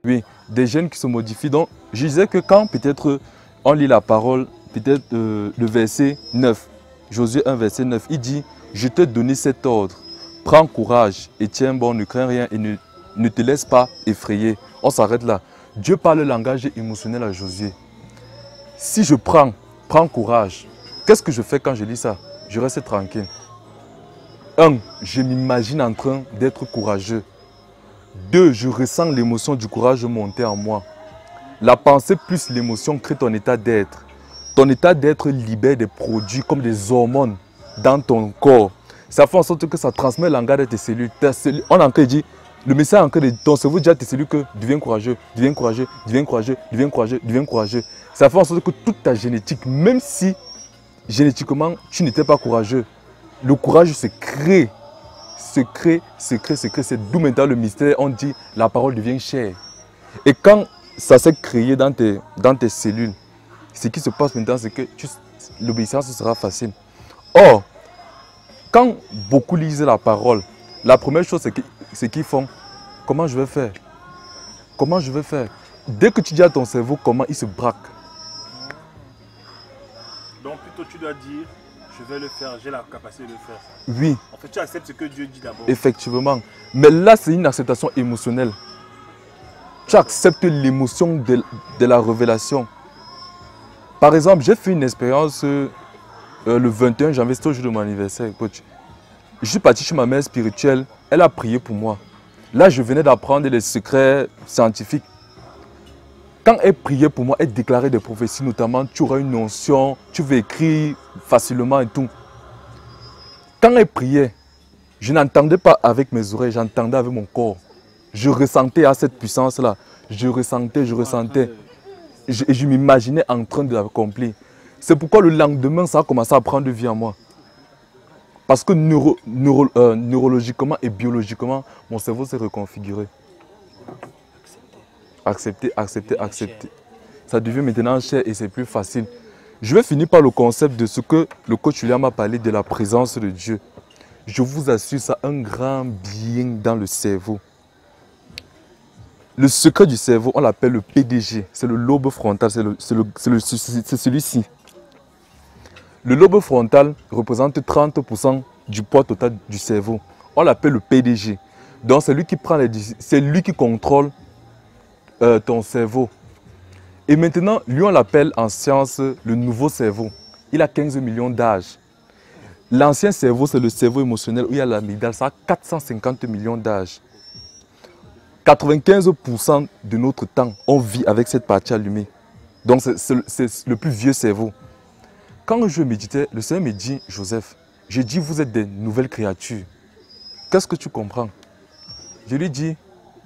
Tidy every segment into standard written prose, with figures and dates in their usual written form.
Oui, des gènes qui se modifient. Donc, je disais que quand peut-être on lit la parole, peut-être le verset 9, Josué 1, verset 9, il dit « Je t'ai donné cet ordre, prends courage et tiens bon, ne crains rien et ne te laisse pas effrayer. » On s'arrête là. Dieu parle le langage émotionnel à Josué. Si je prends courage, qu'est-ce que je fais quand je lis ça? Je reste tranquille. 1. Je m'imagine en train d'être courageux. 2. Je ressens l'émotion du courage monter en moi. La pensée plus l'émotion crée ton état d'être. Ton état d'être libère des produits comme des hormones dans ton corps. Ça fait en sorte que ça transmet le langage de tes cellules. On a encore dit, le message encore de ton cerveau dit à tes cellules que deviens courageux, deviens courageux, deviens courageux, deviens courageux, deviens courageux. Ça fait en sorte que toute ta génétique, même si génétiquement tu n'étais pas courageux, le courage se crée. Se crée. C'est d'où maintenant le mystère, on dit la parole devient chair. Et quand ça s'est créé dans tes cellules, ce qui se passe maintenant, c'est que l'obéissance sera facile. Or, quand beaucoup lisent la parole, la première chose, c'est qu'ils font, comment je vais faire? Comment je vais faire? Dès que tu dis à ton cerveau comment, il se braque. Donc plutôt tu dois dire, je vais le faire, j'ai la capacité de le faire. Oui. En fait, tu acceptes ce que Dieu dit d'abord. Effectivement. Mais là, c'est une acceptation émotionnelle. Tu acceptes l'émotion de la révélation. Par exemple, j'ai fait une expérience le 21 janvier, c'était au jour de mon anniversaire, coach. Je suis parti chez ma mère spirituelle, elle a prié pour moi. Là, je venais d'apprendre les secrets scientifiques. Quand elle priait pour moi, elle déclarait des prophéties, notamment tu auras une notion, tu vas écrire facilement et tout. Quand elle priait, je n'entendais pas avec mes oreilles, j'entendais avec mon corps. Je ressentais à cette puissance-là. Je ressentais. Et je m'imaginais en train de l'accomplir. C'est pourquoi le lendemain, ça a commencé à prendre vie en moi. Parce que neurologiquement et biologiquement, mon cerveau s'est reconfiguré. Accepter. Ça devient maintenant cher et c'est plus facile. Je vais finir par le concept de ce que le coach William m'a parlé de la présence de Dieu. Je vous assure, ça a un grand bien dans le cerveau. Le secret du cerveau, on l'appelle le PDG. C'est le lobe frontal, c'est celui-ci. Le lobe frontal représente 30% du poids total du cerveau. On l'appelle le PDG. Donc c'est lui qui prend les décisions, c'est lui qui contrôle ton cerveau. Et maintenant, lui on l'appelle en science le nouveau cerveau. Il a 15 millions d'âges. L'ancien cerveau, c'est le cerveau émotionnel où il y a l'amygdale, ça a 450 millions d'âges. 95% de notre temps, on vit avec cette partie allumée. Donc c'est le plus vieux cerveau. Quand je méditais, le Seigneur me dit, Joseph, je dis vous êtes des nouvelles créatures. Qu'est-ce que tu comprends? Je lui dis,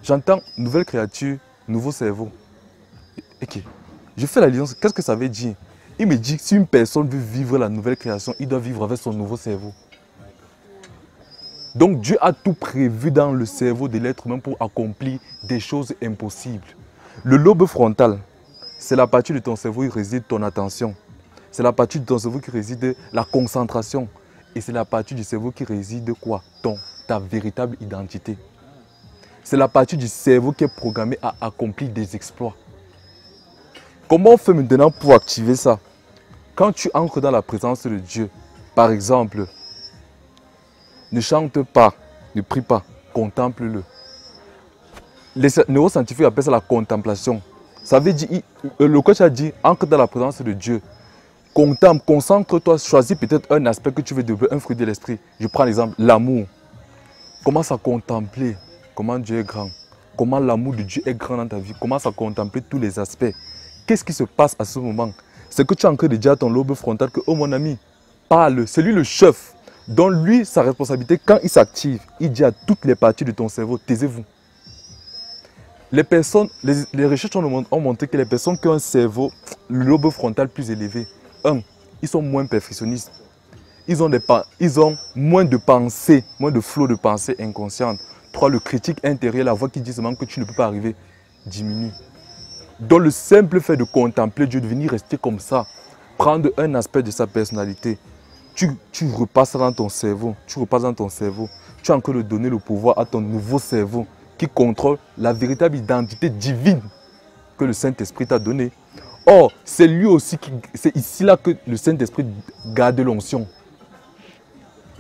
j'entends nouvelle créature, nouveau cerveau. Ok. Je fais la liaison, qu'est-ce que ça veut dire? Il me dit, si une personne veut vivre la nouvelle création, il doit vivre avec son nouveau cerveau. Donc Dieu a tout prévu dans le cerveau de l'être humain pour accomplir des choses impossibles. Le lobe frontal, c'est la partie de ton cerveau où réside ton attention. C'est la partie de ton cerveau qui réside la concentration. Et c'est la partie du cerveau qui réside quoi? Ta véritable identité. C'est la partie du cerveau qui est programmée à accomplir des exploits. Comment on fait maintenant pour activer ça? Quand tu entres dans la présence de Dieu, par exemple, ne chante pas, ne prie pas, contemple-le. Les neuroscientifiques appellent ça la contemplation. Ça veut dire, le coach a dit, entre dans la présence de Dieu. Contemple, concentre-toi, choisis peut-être un aspect que tu veux développer, un fruit de l'esprit. Je prends l'exemple, l'amour. Commence à contempler comment Dieu est grand. Comment l'amour de Dieu est grand dans ta vie. Commence à contempler tous les aspects. Qu'est-ce qui se passe à ce moment? C'est que tu es en train de dire à ton lobe frontal que, oh mon ami, parle, c'est lui le chef. Donc lui, sa responsabilité, quand il s'active, il dit à toutes les parties de ton cerveau, taisez-vous. Les recherches ont montré que les personnes qui ont un cerveau, le lobe frontal plus élevé, ils sont moins perfectionnistes. Ils ont moins de pensées, moins de flot de pensées inconscientes. 3, le critique intérieur, la voix qui dit seulement que tu ne peux pas arriver, diminue. Donc le simple fait de contempler Dieu, de venir rester comme ça, prendre un aspect de sa personnalité, tu repasses dans ton cerveau, tu es en train de donner le pouvoir à ton nouveau cerveau qui contrôle la véritable identité divine que le Saint-Esprit t'a donnée. Or, c'est lui aussi, c'est ici là que le Saint-Esprit garde l'onction.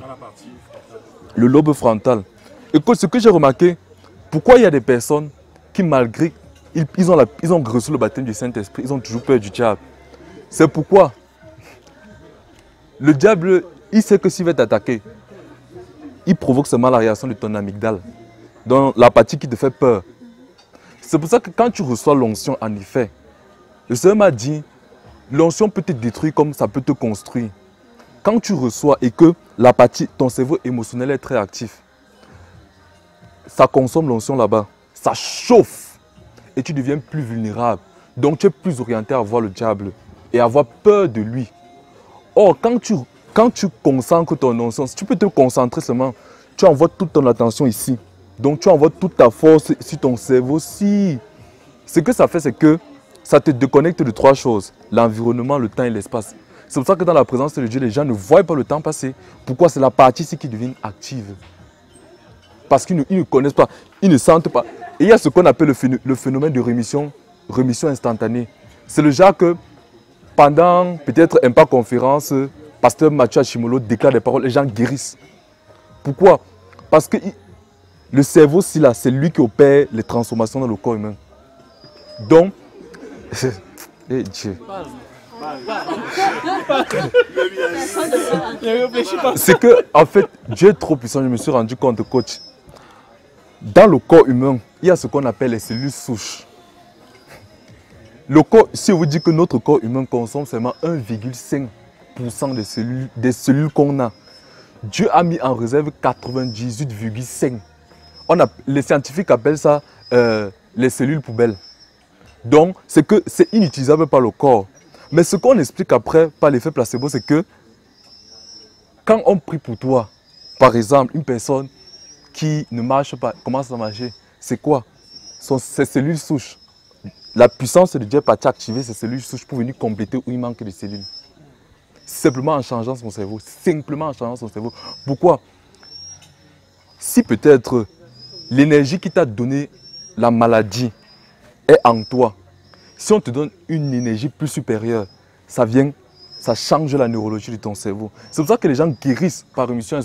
Dans la partie frontale. Le lobe frontal. Écoute, ce que j'ai remarqué, pourquoi il y a des personnes qui, malgré, ils ont reçu le baptême du Saint-Esprit, ils ont toujours peur du diable. C'est pourquoi le diable, il sait que s'il va t'attaquer, il provoque seulement la réaction de ton amygdale, dans la partie qui te fait peur. C'est pour ça que quand tu reçois l'onction, en effet, le Seigneur m'a dit, l'onction peut te détruire comme ça peut te construire. Quand tu reçois et que la partie, ton cerveau émotionnel est très actif, ça consomme l'onction là-bas, ça chauffe et tu deviens plus vulnérable. Donc tu es plus orienté à voir le diable et à avoir peur de lui. Or, quand tu concentres ton onction, tu peux te concentrer seulement, tu envoies toute ton attention ici. Donc tu envoies toute ta force sur ton cerveau. Si. Ce que ça fait, c'est que ça te déconnecte de trois choses, l'environnement, le temps et l'espace. C'est pour ça que dans la présence de Dieu, les gens ne voient pas le temps passer. Pourquoi? C'est la partie ici qui devient active. Parce qu'ils ne connaissent pas, ils ne sentent pas. Et il y a ce qu'on appelle le phénomène de rémission instantanée. C'est le genre que pendant peut-être un pas conférence, pasteur Mathieu Achimolo déclare des paroles, les gens guérissent. Pourquoi? Parce que le cerveau, c'est lui qui opère les transformations dans le corps humain. Donc, hey Dieu. C'est que, en fait, Dieu est trop puissant, je me suis rendu compte, coach. Dans le corps humain, il y a ce qu'on appelle les cellules souches. Le corps, si on vous dit que notre corps humain consomme seulement 1,5% des cellules qu'on a, Dieu a mis en réserve 98,5%. Les scientifiques appellent ça les cellules poubelles. Donc, c'est que c'est inutilisable par le corps. Mais ce qu'on explique après par l'effet placebo, c'est que quand on prie pour toi, par exemple, une personne qui ne marche pas, commence à marcher, c'est quoi? Ces cellules souches. La puissance de Dieu partie activer ces cellules souches pour venir compléter où il manque de cellules. Simplement en changeant son cerveau. Simplement en changeant son cerveau. Pourquoi? Si peut-être l'énergie qui t'a donné la maladie est en toi, si on te donne une énergie plus supérieure, ça change la neurologie de ton cerveau. C'est pour ça que les gens guérissent par rémission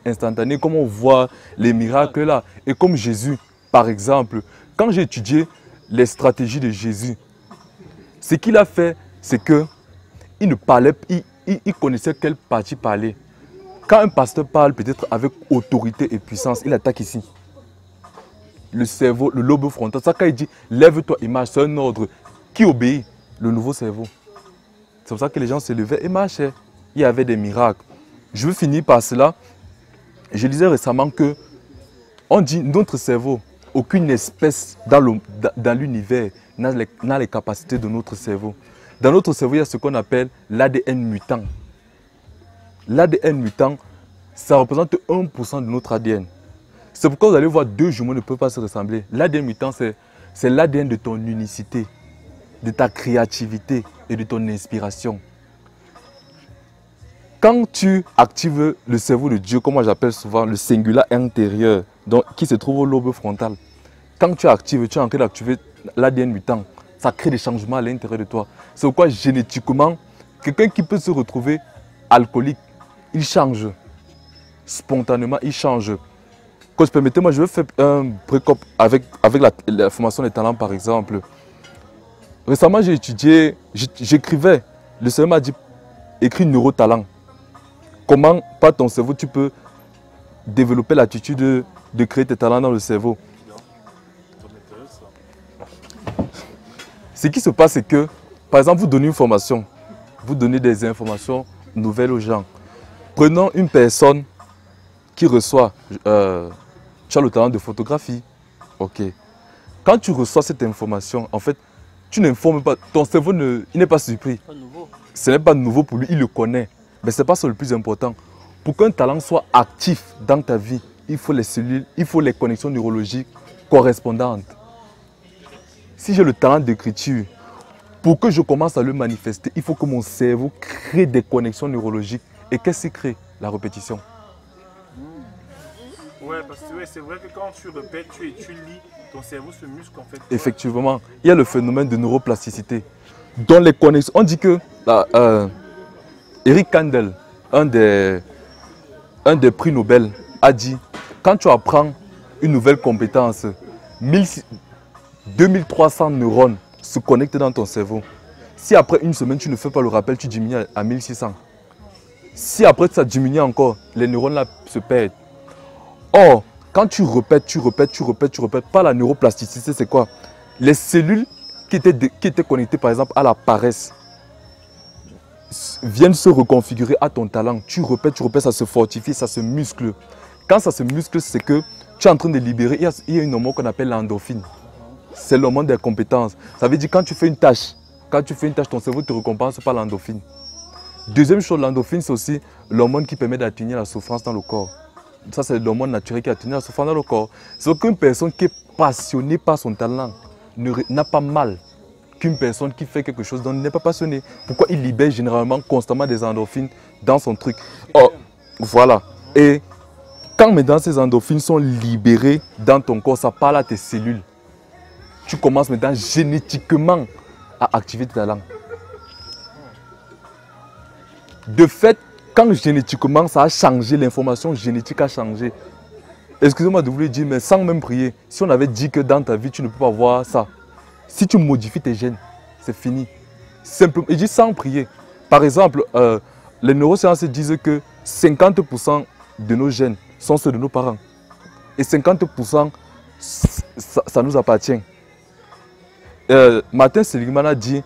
instantanée, comme on voit les miracles là. Et comme Jésus, par exemple, quand j'ai étudié les stratégies de Jésus, ce qu'il a fait, c'est qu'il ne parlait, il connaissait quelle partie parler. Quand un pasteur parle peut-être avec autorité et puissance, il attaque ici. Le cerveau, le lobe frontal. Ça, quand il dit lève-toi et marche, c'est un ordre. Qui obéit? Le nouveau cerveau. C'est pour ça que les gens se levaient et marchaient. Il y avait des miracles. Je veux finir par cela. Je lisais récemment que on dit notre cerveau, aucune espèce dans l'univers n'a les capacités de notre cerveau. Dans notre cerveau, il y a ce qu'on appelle l'ADN mutant. L'ADN mutant, ça représente 1% de notre ADN. C'est pourquoi vous allez voir deux jumeaux ne peuvent pas se ressembler. L'ADN mutant, c'est l'ADN de ton unicité, de ta créativité et de ton inspiration. Quand tu actives le cerveau de Dieu, comme moi j'appelle souvent le singulat intérieur, qui se trouve au lobe frontal, quand tu es en train d'activer l'ADN mutant, ça crée des changements à l'intérieur de toi. C'est pourquoi génétiquement, quelqu'un qui peut se retrouver alcoolique, il change. Spontanément, il change. Coach, permettez-moi, je vais faire un break-up avec la formation des talents, par exemple. Récemment, j'ai étudié, j'écrivais. Le Seigneur m'a dit, écris neurotalent. Comment, par ton cerveau, tu peux développer l'attitude de créer tes talents dans le cerveau. Ce qui se passe, c'est que, par exemple, vous donnez une formation, vous donnez des informations nouvelles aux gens. Prenons une personne qui reçoit, tu as le talent de photographie, ok. Quand tu reçois cette information, en fait, tu n'informes pas, ton cerveau il n'est pas surpris. Ce n'est pas nouveau pour lui, il le connaît. Mais ce n'est pas ça le plus important. Pour qu'un talent soit actif dans ta vie, il faut les cellules, il faut les connexions neurologiques correspondantes. Si j'ai le talent d'écriture, pour que je commence à le manifester, il faut que mon cerveau crée des connexions neurologiques. Et qu'est-ce qui crée? La répétition. Ouais, parce que ouais, c'est vrai que quand tu répètes, tu lis, ton cerveau se muscle en fait. Effectivement, il y a le phénomène de neuroplasticité. Dans les connexions, on dit que Eric Kandel, un des prix Nobel, a dit quand tu apprends une nouvelle compétence, 2300 neurones se connectent dans ton cerveau. Si après une semaine tu ne fais pas le rappel, tu diminues à 1600. Si après ça diminue encore, les neurones là se perdent. Or, quand tu répètes, pas la neuroplasticité, c'est quoi? Les cellules qui étaient connectées par exemple à la paresse viennent se reconfigurer à ton talent. Tu répètes, ça se fortifie, ça se muscle. Quand ça se muscle, c'est que tu es en train de libérer, il y a une hormone qu'on appelle l'endorphine. C'est l'hormone des compétences. Ça veut dire quand tu fais une tâche, ton cerveau te récompense par l'endorphine. Deuxième chose, l'endorphine, c'est aussi l'hormone qui permet d'atténuer la souffrance dans le corps. Ça, c'est l'hormone naturelle qui atténue la souffrance dans le corps. C'est qu'une personne qui est passionnée par son talent n'a pas mal qu'une personne qui fait quelque chose dont il n'est pas passionné. Pourquoi il libère généralement constamment des endorphines dans son truc. Oh, voilà. Et quand maintenant ces endorphines sont libérées dans ton corps, ça parle à tes cellules. Tu commences maintenant génétiquement à activer tes talents. De fait, quand génétiquement ça a changé, l'information génétique a changé. Excusez-moi de vous le dire, mais sans même prier, si on avait dit que dans ta vie tu ne peux pas voir ça, si tu modifies tes gènes, c'est fini. Simplement, je dis sans prier. Par exemple, les neurosciences disent que 50% de nos gènes sont ceux de nos parents. Et 50%, ça nous appartient. Martin Seligman a dit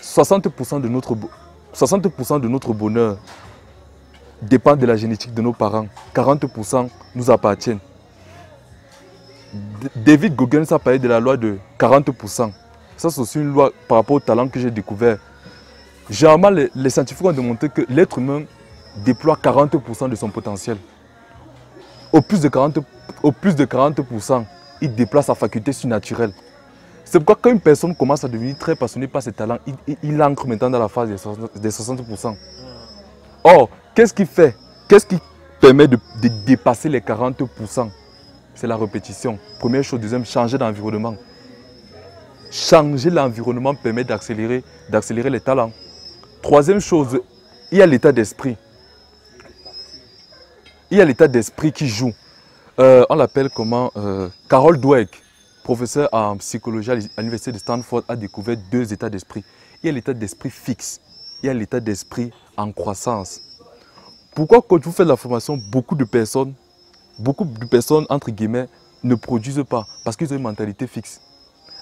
60% de notre bonheur dépend de la génétique de nos parents. 40% nous appartiennent. David Goggins a parlé de la loi de 40%. Ça, c'est aussi une loi par rapport au talent que j'ai découvert. Généralement, les scientifiques ont démontré que l'être humain déploie 40% de son potentiel. Au plus de 40%, il déploie sa faculté surnaturelle. C'est pourquoi quand une personne commence à devenir très passionnée par ses talents, il entre maintenant dans la phase des 60%. Or, qu'est-ce qui permet de dépasser les 40%? C'est la répétition. Première chose. Deuxième, changer d'environnement. Changer l'environnement permet d'accélérer les talents. Troisième chose, il y a l'état d'esprit. Il y a l'état d'esprit qui joue. On l'appelle comment Carol Dweck, professeur en psychologie à l'université de Stanford, a découvert deux états d'esprit. Il y a l'état d'esprit fixe. Il y a l'état d'esprit en croissance. Pourquoi quand vous faites la formation, beaucoup de personnes, entre guillemets, ne produisent pas? Parce qu'ils ont une mentalité fixe.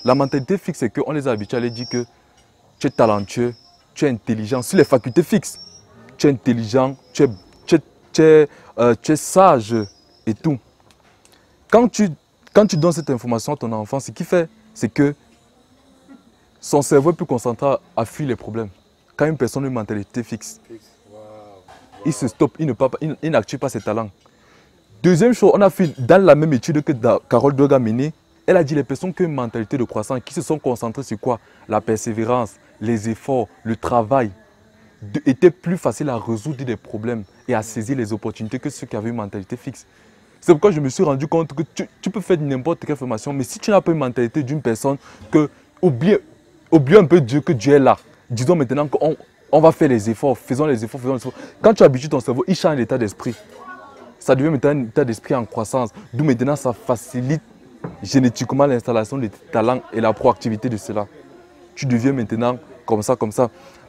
La mentalité fixe, c'est qu'on les a habitués à leur dire que tu es talentueux, tu es intelligent, sur les facultés fixes. Tu es intelligent, tu es sage et tout. Quand tu donnes cette information à ton enfant, ce qu'il fait, c'est que son cerveau est plus concentré à fuir les problèmes. Quand une personne a une mentalité fixe, il se stoppe, il n'active pas ses talents. Deuxième chose, on a fait dans la même étude que Carol Dweck a menée, elle a dit les personnes qui ont une mentalité de croissance, qui se sont concentrées sur quoi? La persévérance, les efforts, le travail, étaient plus faciles à résoudre des problèmes et à saisir les opportunités que ceux qui avaient une mentalité fixe. C'est pourquoi je me suis rendu compte que tu peux faire n'importe quelle formation, mais si tu n'as pas une mentalité d'une personne, oublie un peu Dieu, que Dieu est là. Disons maintenant qu'on va faire les efforts, faisons les efforts. Quand tu habitues ton cerveau, il change l'état d'esprit. Ça devient maintenant un état d'esprit en croissance. D'où maintenant ça facilite génétiquement l'installation des talents et la proactivité de cela. Tu deviens maintenant comme ça.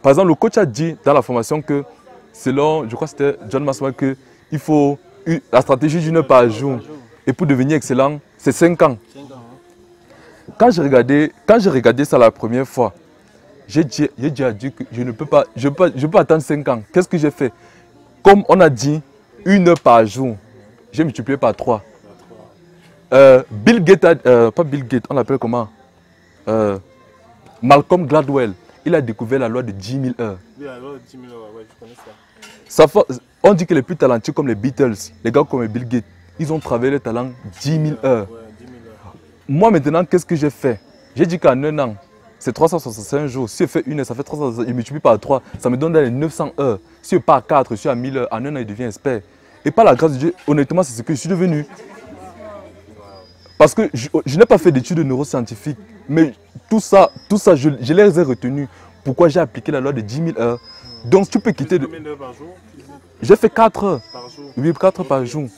Par exemple, le coach a dit dans la formation que, selon, je crois que c'était John Maxwell, qu'il faut la stratégie d'une heure par jour. Et pour devenir excellent, c'est 5 ans. Quand j'ai regardé ça la première fois, j'ai dit à Dieu que je ne peux pas attendre 5 ans. Qu'est-ce que j'ai fait? Comme on a dit, 1 heure par jour, j'ai multiplié par 3. Bill Gates, pas Bill Gates, on l'appelle comment? Malcolm Gladwell, il a découvert la loi de 10 000 heures. Oui, la loi de 10 000 heures, ouais, je connais ça. On dit que les plus talentueux comme les Beatles, les gars comme Bill Gates, ils ont travaillé le talent 10 000 heures. Ouais, 10 000 heures. Moi maintenant, qu'est-ce que j'ai fait? J'ai dit qu'en 1 an, c'est 365 jours. Si je fais 1 heure, ça fait 365, je multiplie par 3, ça me donne dans les 900 heures. Si je pars 4, je suis à 1000 heures, en 1 an, il devient expert. Et par la grâce de Dieu, honnêtement, c'est ce que je suis devenu. Parce que je n'ai pas fait d'études neuroscientifiques, mais tout ça je les ai retenus. Pourquoi j'ai appliqué la loi de 10 000 heures. Donc tu peux quitter... Combien d'heures par jour? J'ai fait 4 heures. Par jour? Oui, 4 heures par jour.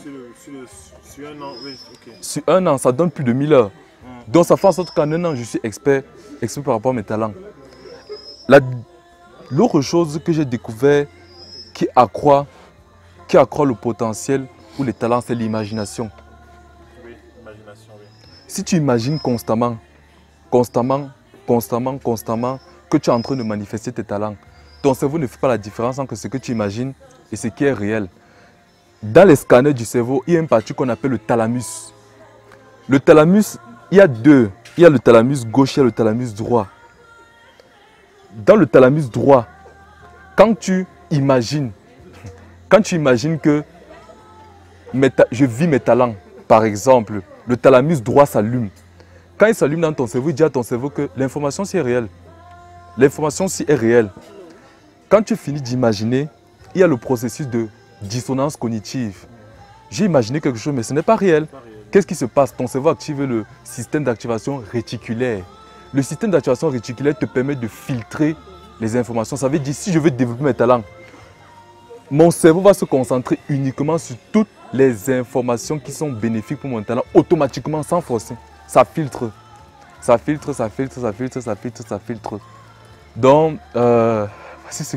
Sur un an, oui, ok. Sur un an, ça donne plus de 1000 heures. Donc ça fait en sorte qu'en un an, je suis expert par rapport à mes talents. L'autre chose que j'ai découvert qui accroît le potentiel ou les talents, c'est l'imagination. Oui, l'imagination, oui. Si tu imagines constamment que tu es en train de manifester tes talents, ton cerveau ne fait pas la différence entre ce que tu imagines et ce qui est réel. Dans les scanners du cerveau, il y a une partie qu'on appelle le thalamus. Le thalamus, il y a deux. Il y a le thalamus gauche et le thalamus droit. Dans le thalamus droit, quand tu imagines que je vis mes talents, par exemple, le thalamus droit s'allume. Quand il s'allume dans ton cerveau, il dit à ton cerveau que l'information ci est réelle. L'information ci est réelle. Quand tu finis d'imaginer, il y a le processus de dissonance cognitive. J'ai imaginé quelque chose, mais ce n'est pas réel. Qu'est-ce qui se passe? Ton cerveau active le système d'activation réticulaire. Le système d'activation réticulaire te permet de filtrer les informations. Ça veut dire, si je veux développer mes talents, mon cerveau va se concentrer uniquement sur toutes les informations qui sont bénéfiques pour mon talent, automatiquement, sans forcer. Ça filtre. Ça filtre, ça filtre, ça filtre, ça filtre, ça filtre. Donc, voici ce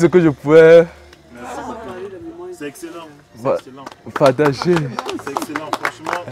que je pouvais... Merci beaucoup. C'est excellent. Partager. C'est excellent, franchement.